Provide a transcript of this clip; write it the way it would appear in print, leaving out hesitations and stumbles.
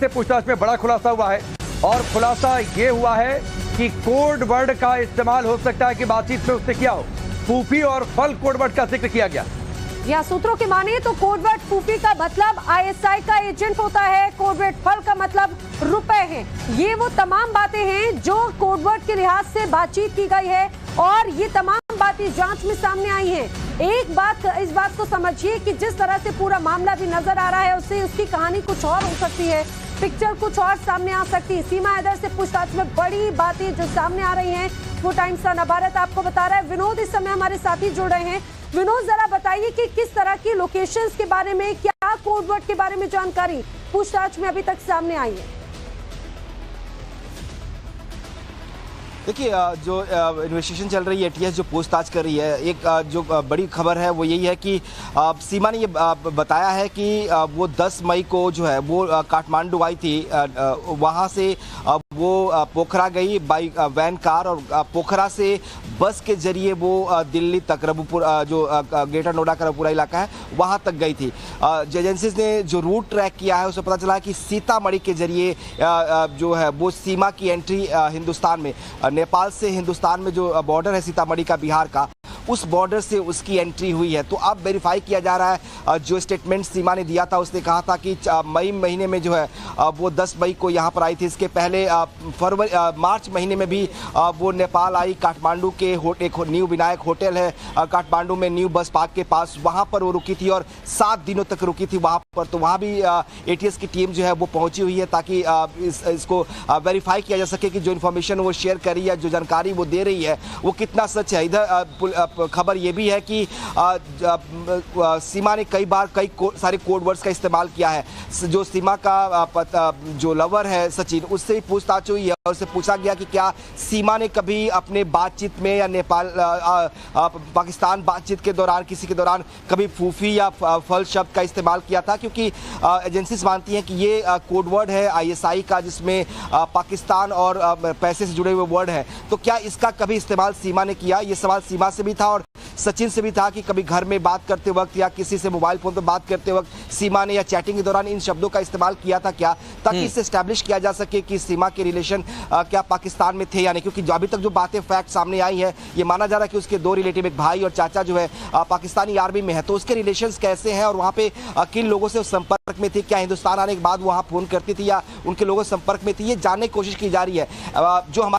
से पूछताछ में बड़ा खुलासा हुआ है और खुलासा ये हुआ है कि कोड वर्ड का इस्तेमाल हो सकता है कि बातचीत में उससे किया हो। फूफी और फल कोड वर्ड का जिक्र किया गया। या सूत्रों की माने तो कोडवर्ड फूफी का मतलब आईएसआई का एजेंट होता है, कोडवर्ड फल का मतलब रुपए हैं। ये वो तमाम बातें हैं जो कोडवर्ड के लिहाज से बातचीत की गई है और ये तमाम बातें जांच में सामने आई हैं। एक बात, इस बात को समझिए कि जिस तरह से पूरा मामला भी नजर आ रहा है उससे उसकी कहानी कुछ और हो सकती है, पिक्चर कुछ और सामने आ सकती है। सीमा हैदर से पूछताछ में बड़ी बातें जो सामने आ रही हैं वो टाइम्स ऑफ नवभारत आपको बता रहा है। विनोद इस समय हमारे साथी जुड़ रहे हैं। विनोद, जरा बताइए कि किस तरह की लोकेशंस के बारे में, क्या कोडवर्ड के बारे में जानकारी पूछताछ में अभी तक सामने आई है? देखिए, जो इन्वेस्टिगेशन चल रही है, एटीएस जो पूछताछ कर रही है, एक जो बड़ी खबर है वो यही है कि सीमा ने ये बताया है कि वो 10 मई को जो है वो काठमांडू आई थी। वहाँ से वो पोखरा गई बाई वैन कार और पोखरा से बस के जरिए वो दिल्ली तक, रघुपुर जो ग्रेटर नोएडा का रघुपुरा इलाका है वहाँ तक गई थी। एजेंसीज ने जो रूट ट्रैक किया है उससे पता चला कि सीतामढ़ी के जरिए जो है वो सीमा की एंट्री हिंदुस्तान में, नेपाल से हिंदुस्तान में जो बॉर्डर है सीतामढ़ी का बिहार का, उस बॉर्डर से उसकी एंट्री हुई है। तो अब वेरीफाई किया जा रहा है। जो स्टेटमेंट सीमा ने दिया था उसने कहा था कि मई महीने में जो है वो 10 मई को यहाँ पर आई थी। इसके पहले मार्च महीने में भी वो नेपाल आई। काठमांडू के एक न्यू विनायक होटल है काठमांडू में, न्यू बस पार्क के पास, वहाँ पर वो रुकी थी और 7 दिनों तक रुकी थी वहाँ पर। तो वहाँ भी एटीएस की टीम जो है वो पहुँची हुई है ताकि इसको वेरीफाई किया जा सके कि जो इन्फॉर्मेशन वो शेयर कर रही है, जो जानकारी वो दे रही है वो कितना सच है। इधर खबर ये भी है कि सीमा ने कई बार सारे कोड वर्ड्स का इस्तेमाल किया है। जो सीमा का जो लवर है सचिन, उससे भी पूछताछ हुई है और उससे पूछा गया कि क्या सीमा ने कभी अपने बातचीत में या नेपाल पाकिस्तान बातचीत के दौरान, किसी के दौरान कभी फूफी या फल शब्द का इस्तेमाल किया था, क्योंकि एजेंसीज मानती हैं कि ये कोड वर्ड है आईएसआई का जिसमें पाकिस्तान और पैसे से जुड़े हुए वर्ड हैं। तो क्या इसका कभी इस्तेमाल सीमा ने किया? ये सवाल सीमा से भी था और सचिन से भी था कि कभी घर में बात करते वक्त या किसी से मोबाइल फोन पर बात करते वक्त सीमा ने या चैटिंग के दौरान इन शब्दों का इस्तेमाल किया था क्या, ताकि इसे एस्टैब्लिश किया जा सके कि सीमा के रिलेशन क्या पाकिस्तान में थे या नहीं। क्योंकि अभी तक जो बातें फैक्ट सामने आई है, ये माना जा रहा है कि उसके 2 रिलेटिव, एक भाई और चाचा जो है पाकिस्तानी आर्मी में है, तो उसके रिलेशंस कैसे हैं और वहाँ पे किन लोगों से संपर्क में थी, क्या हिंदुस्तान आने के बाद वहाँ फोन करती थी या उनके लोगों संपर्क में थी, ये जानने की कोशिश की जा रही है। जो हमारे